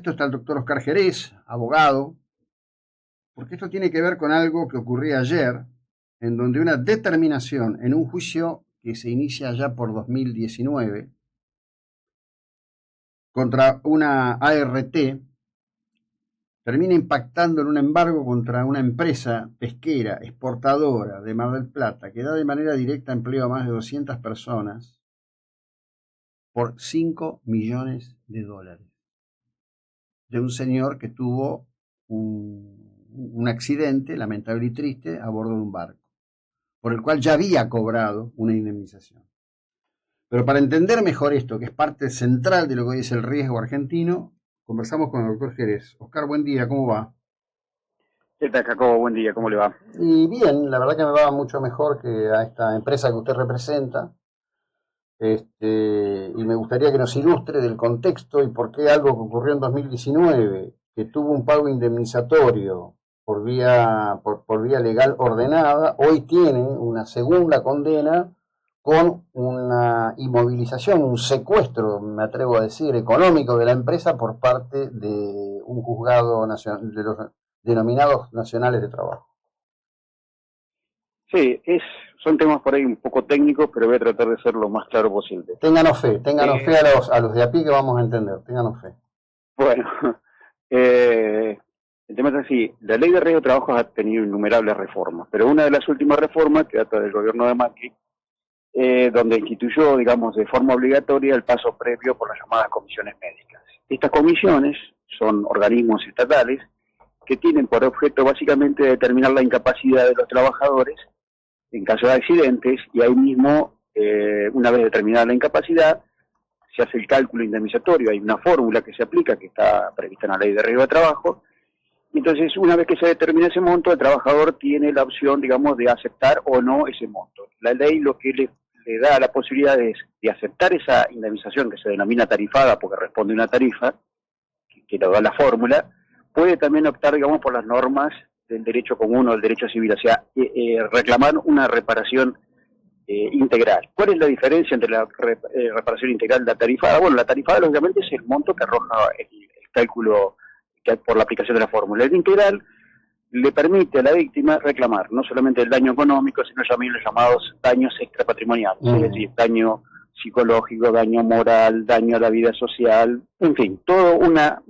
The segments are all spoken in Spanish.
Esto está el doctor Oscar Jerez, abogado, porque esto tiene que ver con algo que ocurría ayer, en donde una determinación en un juicio que se inicia ya por 2019 contra una ART termina impactando en un embargo contra una empresa pesquera exportadora de Mar del Plata que da de manera directa empleo a más de 200 personas por 5 millones de dólares. De un señor que tuvo un accidente lamentable y triste a bordo de un barco, por el cual ya había cobrado una indemnización. Pero para entender mejor esto, que es parte central de lo que hoy es el riesgo argentino, conversamos con el doctor Jerez. Oscar, buen día, ¿cómo va? ¿Qué tal, Jacobo? Buen día, ¿cómo le va? Y bien, la verdad que me va mucho mejor que a esta empresa que usted representa. Y me gustaría que nos ilustre del contexto y por qué algo que ocurrió en 2019, que tuvo un pago indemnizatorio por vía legal ordenada, hoy tiene una segunda condena con una inmovilización, un secuestro, me atrevo a decir, económico de la empresa por parte de un juzgado nacional, de los denominados nacionales de trabajo. Sí, son temas por ahí un poco técnicos, pero voy a tratar de ser lo más claro posible. Ténganos fe a los de a pie que vamos a entender, ténganos fe. Bueno, el tema es así, la ley de riesgo de trabajo ha tenido innumerables reformas, pero una de las últimas reformas, que data del gobierno de Macri, donde instituyó, digamos, de forma obligatoria el paso previo por las llamadas comisiones médicas. Estas comisiones son organismos estatales que tienen por objeto básicamente determinar la incapacidad de los trabajadores en caso de accidentes, y ahí mismo, una vez determinada la incapacidad, se hace el cálculo indemnizatorio. Hay una fórmula que se aplica, que está prevista en la ley de riesgo de trabajo. Entonces, una vez que se determina ese monto, el trabajador tiene la opción, digamos, de aceptar o no ese monto. La ley lo que le da la posibilidad es de aceptar esa indemnización, que se denomina tarifada porque responde a una tarifa, que lo da la fórmula. Puede también optar, digamos, por las normas del derecho común o del derecho civil, o sea, reclamar una reparación integral. ¿Cuál es la diferencia entre la reparación integral y la tarifada? Bueno, la tarifada, lógicamente, es el monto que arroja el cálculo que por la aplicación de la fórmula. El integral le permite a la víctima reclamar no solamente el daño económico, sino también los llamados daños extrapatrimoniales, es decir, daño psicológico, daño moral, daño a la vida social, en fin, toda una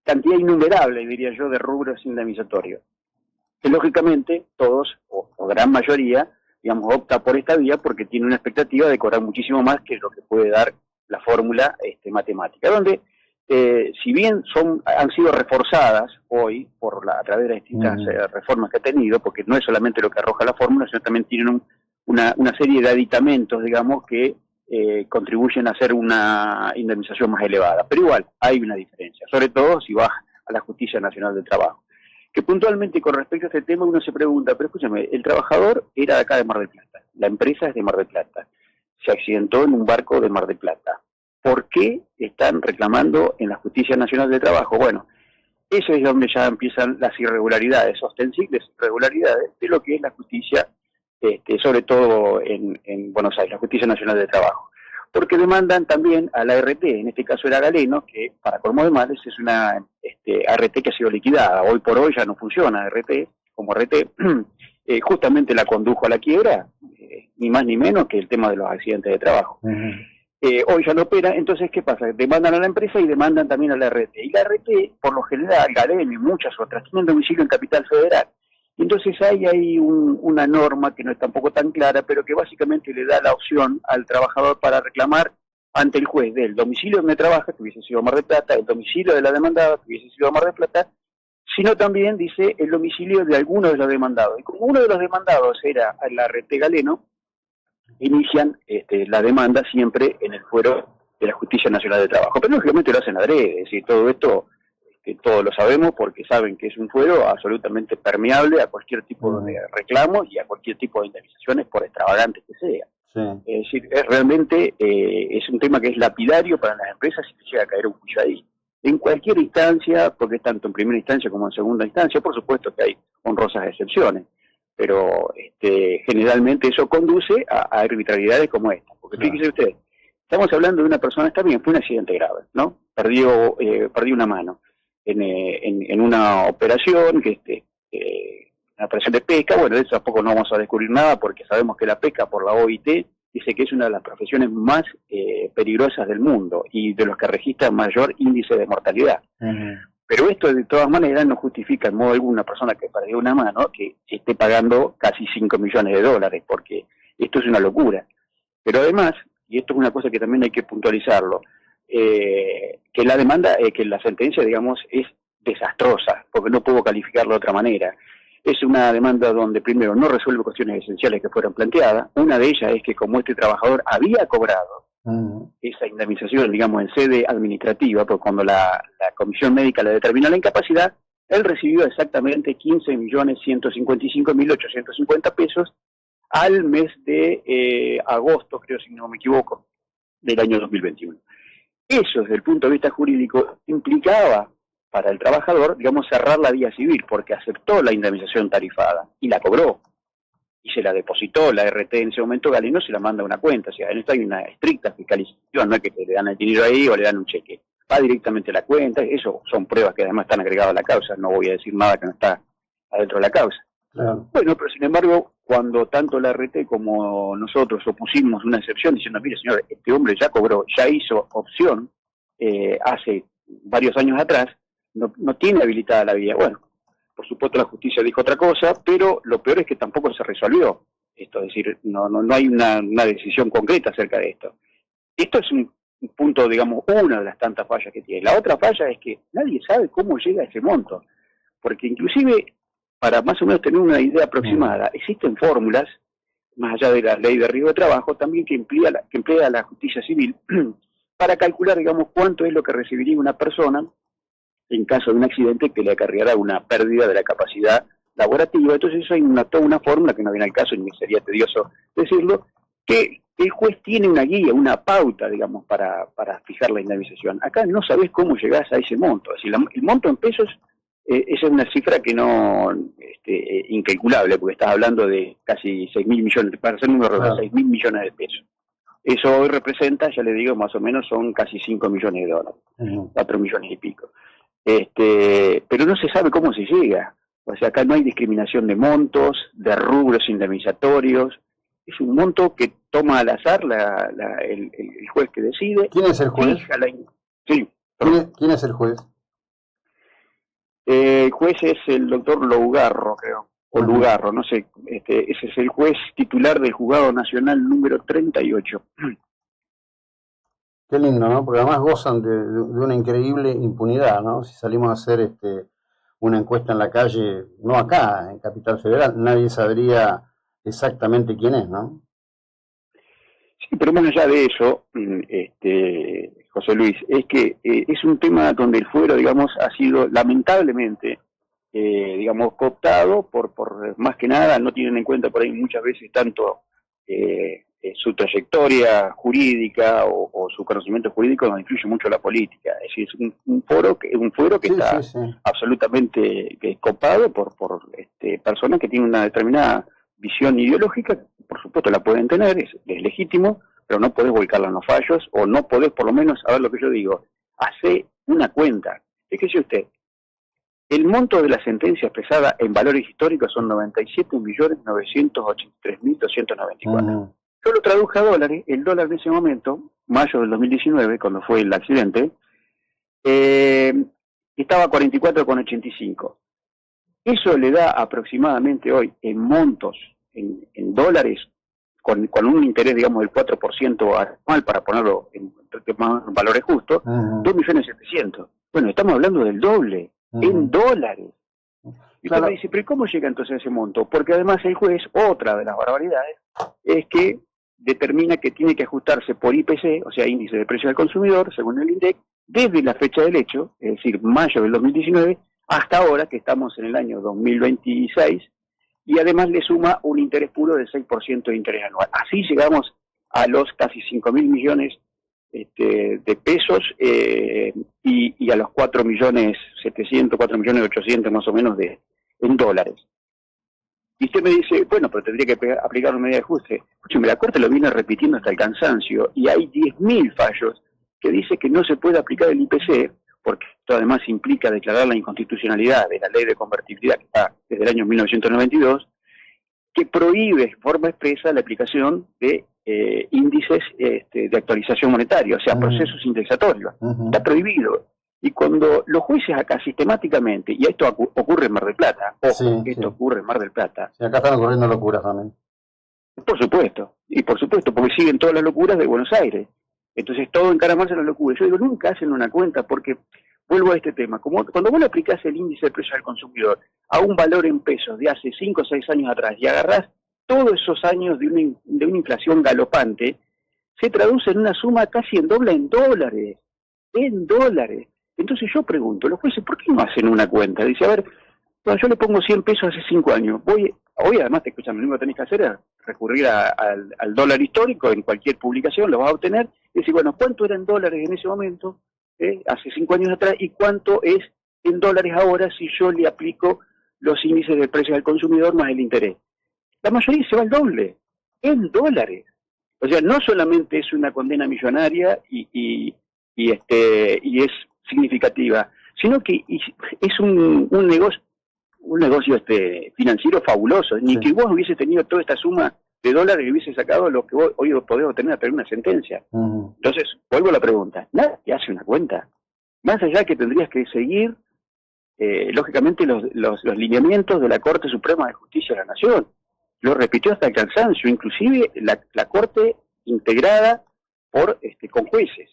cantidad innumerable, diría yo, de rubros indemnizatorios. Que lógicamente todos, o gran mayoría, digamos, opta por esta vía porque tiene una expectativa de cobrar muchísimo más que lo que puede dar la fórmula matemática, donde si bien han sido reforzadas hoy a través de las distintas reformas que ha tenido, porque no es solamente lo que arroja la fórmula, sino también tienen una serie de aditamentos, digamos, que contribuyen a hacer una indemnización más elevada. Pero igual, hay una diferencia, sobre todo si vas a la Justicia Nacional del Trabajo. Que puntualmente con respecto a este tema uno se pregunta, pero escúchame, el trabajador era de acá de Mar del Plata, la empresa es de Mar del Plata, se accidentó en un barco de Mar del Plata. ¿Por qué están reclamando en la Justicia Nacional del Trabajo? Bueno, eso es donde ya empiezan las irregularidades, ostensibles irregularidades de lo que es la justicia, sobre todo en Buenos Aires, la Justicia Nacional del Trabajo. Porque demandan también a la ART, en este caso era Galeno, que para colmo de males es una ART que ha sido liquidada. Hoy por hoy ya no funciona ART como ART, justamente la condujo a la quiebra, ni más ni menos que el tema de los accidentes de trabajo. Hoy ya no opera, entonces ¿qué pasa? Demandan a la empresa y demandan también a la ART. Y la ART, por lo general, Galeno y muchas otras, tienen domicilio en Capital Federal. Entonces hay una norma que no es tampoco tan clara, pero que básicamente le da la opción al trabajador para reclamar ante el juez del domicilio donde trabaja, que hubiese sido Mar del Plata, el domicilio de la demandada, que hubiese sido Mar del Plata, sino también, dice, el domicilio de alguno de los demandados. Y como uno de los demandados era la ART Galeno, inician la demanda siempre en el fuero de la Justicia Nacional de Trabajo. Pero lógicamente lo hacen adrede, es decir, todo esto todos lo sabemos porque saben que es un fuero absolutamente permeable a cualquier tipo de reclamos y a cualquier tipo de indemnizaciones, por extravagantes que sea. Sí. Es decir, realmente es un tema que es lapidario para las empresas si les llega a caer un juicio ahí. En cualquier instancia, porque es tanto en primera instancia como en segunda instancia, por supuesto que hay honrosas excepciones, pero generalmente eso conduce a arbitrariedades como esta. Porque fíjese usted, Estamos hablando de una persona, está bien, fue un accidente grave, ¿no? Perdió una mano en una operación, una operación de pesca. Bueno, de eso tampoco no vamos a descubrir nada, porque sabemos que la pesca, por la OIT, dice que es una de las profesiones más peligrosas del mundo y de los que registra mayor índice de mortalidad. Pero esto, de todas maneras, no justifica en modo alguno una persona que perdió una mano que esté pagando casi 5 millones de dólares, porque esto es una locura. Pero además, y esto es una cosa que también hay que puntualizarlo, que la demanda, que la sentencia, digamos, es desastrosa, porque no puedo calificarlo de otra manera. Es una demanda donde, primero, no resuelve cuestiones esenciales que fueron planteadas. Una de ellas es que, como este trabajador había cobrado esa indemnización, digamos, en sede administrativa, porque cuando la comisión médica le determinó la incapacidad, él recibió exactamente 15.155.850 pesos al mes de agosto, creo, si no me equivoco, del año 2021. Eso, desde el punto de vista jurídico, implicaba para el trabajador, digamos, cerrar la vía civil, porque aceptó la indemnización tarifada y la cobró, y se la depositó la RT en ese momento. Galeno se la manda a una cuenta. O sea, en esto hay una estricta fiscalización, no es que le dan el dinero ahí o le dan un cheque, va directamente a la cuenta. Eso son pruebas que además están agregadas a la causa, no voy a decir nada que no está adentro de la causa. Claro. Bueno, pero sin embargo, cuando tanto la RT como nosotros opusimos una excepción diciendo, mire señor, este hombre ya cobró, ya hizo opción hace varios años atrás, no tiene habilitada la vía. Bueno, por supuesto la justicia dijo otra cosa, pero lo peor es que tampoco se resolvió esto, es decir, no hay una decisión concreta acerca de esto. Esto es un punto, digamos, una de las tantas fallas que tiene. La otra falla es que nadie sabe cómo llega a ese monto, porque inclusive, para más o menos tener una idea aproximada, existen fórmulas, más allá de la ley de riesgo de trabajo, también que emplea la justicia civil, para calcular, digamos, cuánto es lo que recibiría una persona en caso de un accidente que le acarreará una pérdida de la capacidad laborativa. Entonces eso hay toda una fórmula, que no viene al caso, ni sería tedioso decirlo, que el juez tiene una guía, una pauta, digamos, para fijar la indemnización. Acá no sabés cómo llegás a ese monto. Es decir, el monto en pesos, esa es una cifra que no, incalculable, porque estás hablando de casi 6.000 millones, para ser número redondo, 6.000 millones de pesos. Eso hoy representa, ya le digo, más o menos son casi 5 millones de dólares, 4 millones y pico. Pero no se sabe cómo se llega. O sea, acá no hay discriminación de montos, de rubros indemnizatorios. Es un monto que toma al azar el juez que decide. ¿Quién es el juez? Sí. ¿Quién es el juez? El juez es el doctor Lougarro, creo. O Lugarro, no sé. Ese es el juez titular del Juzgado Nacional número 38. Qué lindo, ¿no? Porque además gozan de una increíble impunidad, ¿no? Si salimos a hacer una encuesta en la calle, no acá, en Capital Federal, nadie sabría exactamente quién es, ¿no? Sí, pero más allá de eso, José Luis, es que es un tema donde el fuero, digamos, ha sido lamentablemente, digamos, cooptado por más que nada, no tienen en cuenta por ahí muchas veces tanto su trayectoria jurídica o su conocimiento jurídico, nos influye mucho la política. Es decir, es un fuero que está absolutamente copado por personas que tienen una determinada visión ideológica. Por supuesto la pueden tener, es legítimo, pero no podés volcarla en los fallos, o no podés, por lo menos, a ver lo que yo digo, hace una cuenta. Fíjese usted, el monto de la sentencia expresada en valores históricos son 97.983.294. Yo lo traduje a dólares. El dólar de ese momento, mayo del 2019, cuando fue el accidente, estaba a 44,85. Eso le da aproximadamente hoy, en montos, en dólares, con un interés, digamos, del 4% anual, para ponerlo en valores justos, 2.700.000. Bueno, estamos hablando del doble, en dólares. Y usted me dice, pero ¿cómo llega entonces a ese monto? Porque además el juez, otra de las barbaridades, es que determina que tiene que ajustarse por IPC, o sea, índice de precio del consumidor, según el INDEC, desde la fecha del hecho, es decir, mayo del 2019, hasta ahora, que estamos en el año 2026, y además le suma un interés puro del 6% de interés anual. Así llegamos a los casi 5.000 millones de pesos y a los 4.700.000, 4.800.000 más o menos en dólares. Y usted me dice, bueno, pero tendría que aplicar una medida de ajuste. Escúcheme, la Corte lo viene repitiendo hasta el cansancio y hay 10.000 fallos que dice que no se puede aplicar el IPC, porque esto además implica declarar la inconstitucionalidad de la ley de convertibilidad que está desde el año 1992, que prohíbe de forma expresa la aplicación de índices de actualización monetaria, o sea, procesos indexatorios. Está prohibido. Y cuando los jueces acá sistemáticamente, y esto ocurre en Mar del Plata, ojo, esto ocurre en Mar del Plata. Sí, acá están ocurriendo locuras también. Por supuesto, porque siguen todas las locuras de Buenos Aires. Entonces todo encaramarse a la locura. Yo digo, nunca hacen una cuenta, porque vuelvo a este tema. Como cuando vos le aplicás el índice de precios al consumidor a un valor en pesos de hace 5 o 6 años atrás y agarrás todos esos años de una inflación galopante, se traduce en una suma casi en doble en dólares. En dólares. Entonces yo pregunto, los jueces, ¿por qué no hacen una cuenta? Dice, a ver, bueno, yo le pongo 100 pesos hace 5 años. Hoy además te escuchan, lo único que tenés que hacer es recurrir al dólar histórico, en cualquier publicación lo vas a obtener, y decir, bueno, ¿cuánto eran dólares en ese momento, hace 5 años atrás, y cuánto es en dólares ahora si yo le aplico los índices de precios al consumidor más el interés? La mayoría se va al doble, en dólares. O sea, no solamente es una condena millonaria y es significativa, sino que es un negocio financiero fabuloso, ni que vos hubiese tenido toda esta suma de dólares y hubiese sacado lo que vos hoy podés obtener a través de una sentencia. Entonces, vuelvo a la pregunta, nadie hace una cuenta, más allá que tendrías que seguir lógicamente los lineamientos de la Corte Suprema de Justicia de la Nación. Lo repitió hasta el cansancio, inclusive la Corte integrada con jueces.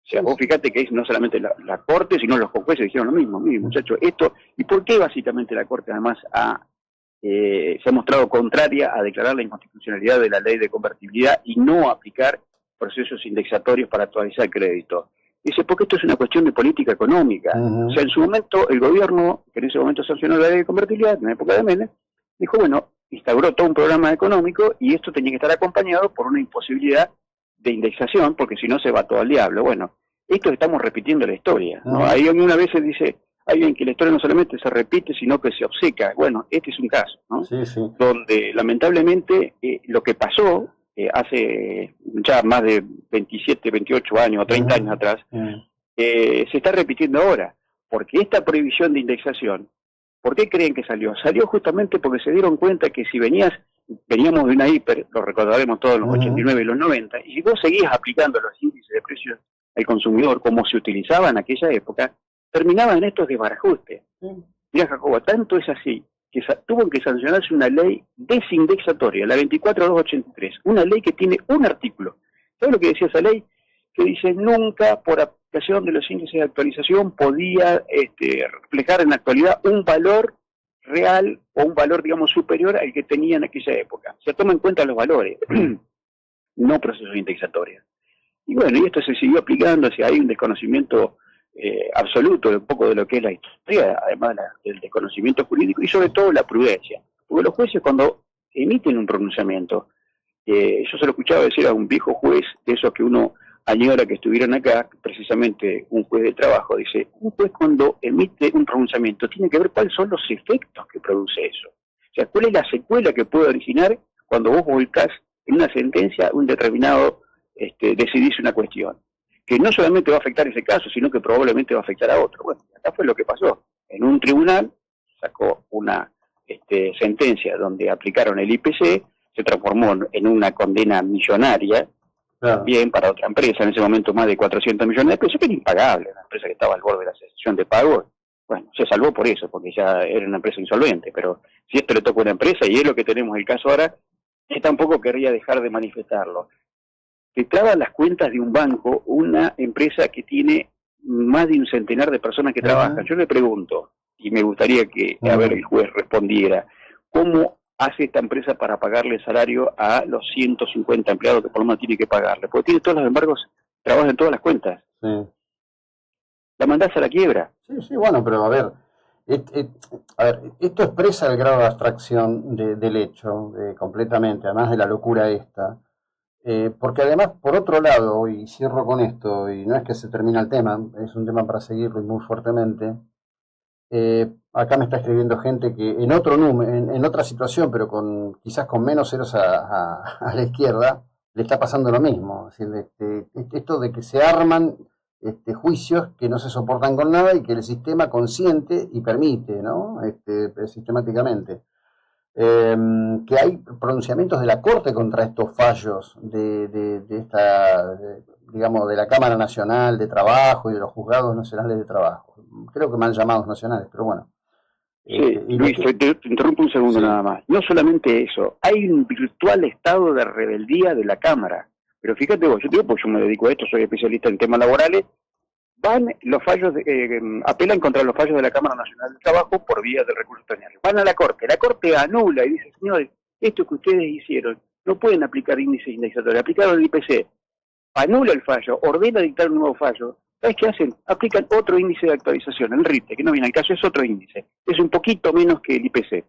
O sea, vos fíjate que es no solamente la Corte, sino los jueces dijeron lo mismo. Mire, muchachos, esto... ¿Y por qué básicamente la Corte además se ha mostrado contraria a declarar la inconstitucionalidad de la ley de convertibilidad y no aplicar procesos indexatorios para actualizar el crédito? Dice, porque esto es una cuestión de política económica. O sea, en su momento, el gobierno, que en ese momento sancionó la ley de convertibilidad, en la época de Menem, dijo, bueno, instauró todo un programa económico y esto tenía que estar acompañado por una imposibilidad de indexación, porque si no se va todo al diablo. Bueno, esto estamos repitiendo la historia, ¿no? Ahí una vez se dice, alguien que la historia no solamente se repite, sino que se obceca. Bueno, este es un caso, ¿no? Sí. Donde lamentablemente lo que pasó hace ya más de 27, 28 años o 30 años atrás, se está repitiendo ahora, porque esta prohibición de indexación, ¿por qué creen que salió? Salió justamente porque se dieron cuenta que si veníamos de una hiper, lo recordaremos todos en los 89 y los 90, y si vos seguías aplicando los índices de precios al consumidor como se utilizaba en aquella época, terminaba en estos desbarajustes. Mira, Jacobo, tanto es así que tuvo que sancionarse una ley desindexatoria, la 24283, una ley que tiene un artículo. ¿Sabes lo que decía esa ley? Que dice, nunca por aplicación de los índices de actualización podía reflejar en la actualidad un valor real o un valor, digamos, superior al que tenía en aquella época. Se toman en cuenta los valores, no procesos indexatorios. Y bueno, y esto se siguió aplicando, o sea, hay un desconocimiento absoluto de un poco de lo que es la historia, además del desconocimiento jurídico y sobre todo la prudencia. Porque los jueces cuando emiten un pronunciamiento, yo se lo escuchaba decir a un viejo juez, de esos que uno añora que estuvieran acá, precisamente un juez de trabajo, dice, un juez cuando emite un pronunciamiento tiene que ver cuáles son los efectos que produce eso. O sea, cuál es la secuela que puede originar cuando vos volcás en una sentencia un determinado, decidís una cuestión, que no solamente va a afectar ese caso, sino que probablemente va a afectar a otro. Bueno, acá fue lo que pasó. En un tribunal sacó una sentencia donde aplicaron el IPC, se transformó en una condena millonaria, bien para otra empresa, en ese momento más de 400 millones de pesos, que era impagable, una empresa que estaba al borde de la cesación de pago. Bueno, se salvó por eso, porque ya era una empresa insolvente, pero si esto le toca a una empresa, y es lo que tenemos el caso ahora, él tampoco querría dejar de manifestarlo. Que traba las cuentas de un banco, una empresa que tiene más de un centenar de personas que trabajan. Yo le pregunto, y me gustaría que a ver el juez respondiera, ¿cómo hace esta empresa para pagarle el salario a los 150 empleados que por lo menos tiene que pagarle? Porque tiene todos los embargos, trabaja en todas las cuentas. La mandás a la quiebra. Sí, bueno, pero a ver, esto expresa el grado de abstracción del hecho, completamente, además de la locura esta. Porque además, por otro lado, y cierro con esto, y no es que se termina el tema, es un tema para seguirlo y muy fuertemente, Acá me está escribiendo gente que en otro número, en otra situación, pero quizás con menos ceros a la izquierda, le está pasando lo mismo. Es decir, esto de que se arman juicios que no se soportan con nada y que el sistema consiente y permite, ¿no? Sistemáticamente. Que hay pronunciamientos de la Corte contra estos fallos digamos, de la Cámara Nacional de Trabajo y de los Juzgados Nacionales de Trabajo. Creo que mal llamados nacionales, pero bueno. Sí, Luis, te interrumpo un segundo, sí, nada más. No solamente eso, hay un virtual estado de rebeldía de la Cámara. Pero fíjate vos, yo te digo, pues yo me dedico a esto, soy especialista en temas laborales, van los fallos, apelan contra los fallos de la Cámara Nacional del Trabajo por vía del recurso extraordinario. Van a la Corte anula y dice, señores, esto que ustedes hicieron, no pueden aplicar índice indexatorio, aplicaron el IPC, anula el fallo, ordena dictar un nuevo fallo. ¿Sabes qué hacen? Aplican otro índice de actualización, el RITE, que no viene al caso, es otro índice, es un poquito menos que el IPC.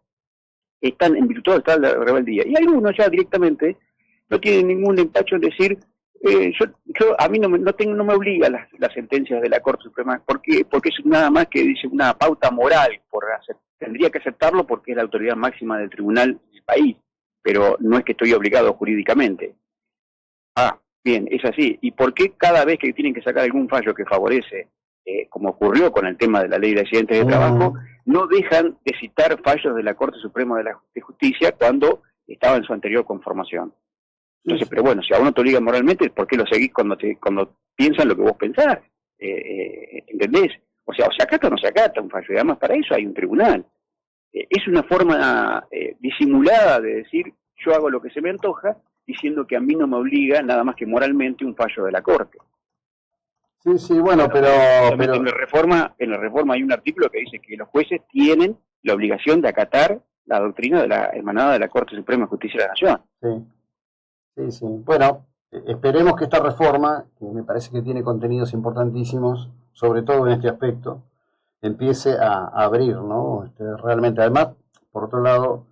Están en virtud de la rebeldía. Y algunos ya directamente no tienen ningún empacho en decir, a mí no me obliga las sentencias de la Corte Suprema, porque es nada más que dice una pauta moral, tendría que aceptarlo porque es la autoridad máxima del tribunal del país, pero no es que estoy obligado jurídicamente. Bien, es así. ¿Y por qué cada vez que tienen que sacar algún fallo que favorece, como ocurrió con el tema de la ley de accidentes de trabajo, no dejan de citar fallos de la Corte Suprema de Justicia cuando estaba en su anterior conformación? Entonces, pero bueno, si a uno te obliga moralmente, ¿por qué lo seguís cuando piensan lo que vos pensás? ¿Entendés? O sea, o se acata o no se acata un fallo, y además para eso hay un tribunal. Es una forma disimulada de decir, yo hago lo que se me antoja, diciendo que a mí no me obliga nada más que moralmente un fallo de la Corte. Sí, bueno, pero... En la reforma hay un artículo que dice que los jueces tienen la obligación de acatar la doctrina emanada de la Corte Suprema de Justicia de la Nación. Sí. Bueno, esperemos que esta reforma, que me parece que tiene contenidos importantísimos, sobre todo en este aspecto, empiece a abrir, ¿no? Realmente, además, por otro lado,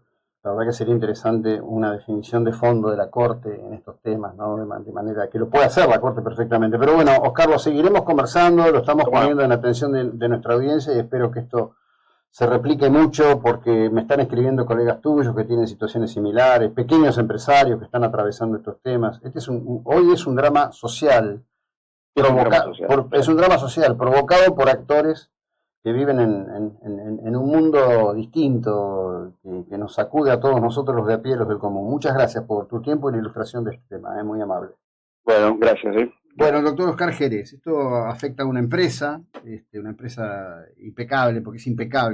la verdad que sería interesante una definición de fondo de la Corte en estos temas, ¿no? De manera que lo pueda hacer la Corte perfectamente. Pero bueno, Oscar, lo seguiremos conversando, lo estamos poniendo en atención de nuestra audiencia y espero que esto se replique mucho porque me están escribiendo colegas tuyos que tienen situaciones similares, pequeños empresarios que están atravesando estos temas. Hoy es un drama social, es un drama social provocado por actores que viven en un mundo distinto, que nos sacude a todos nosotros los de a pie, los del común. Muchas gracias por tu tiempo y la ilustración de este tema, muy amable. Bueno, gracias. Bueno, el doctor Oscar Jerez, esto afecta a una empresa impecable, porque es impecable.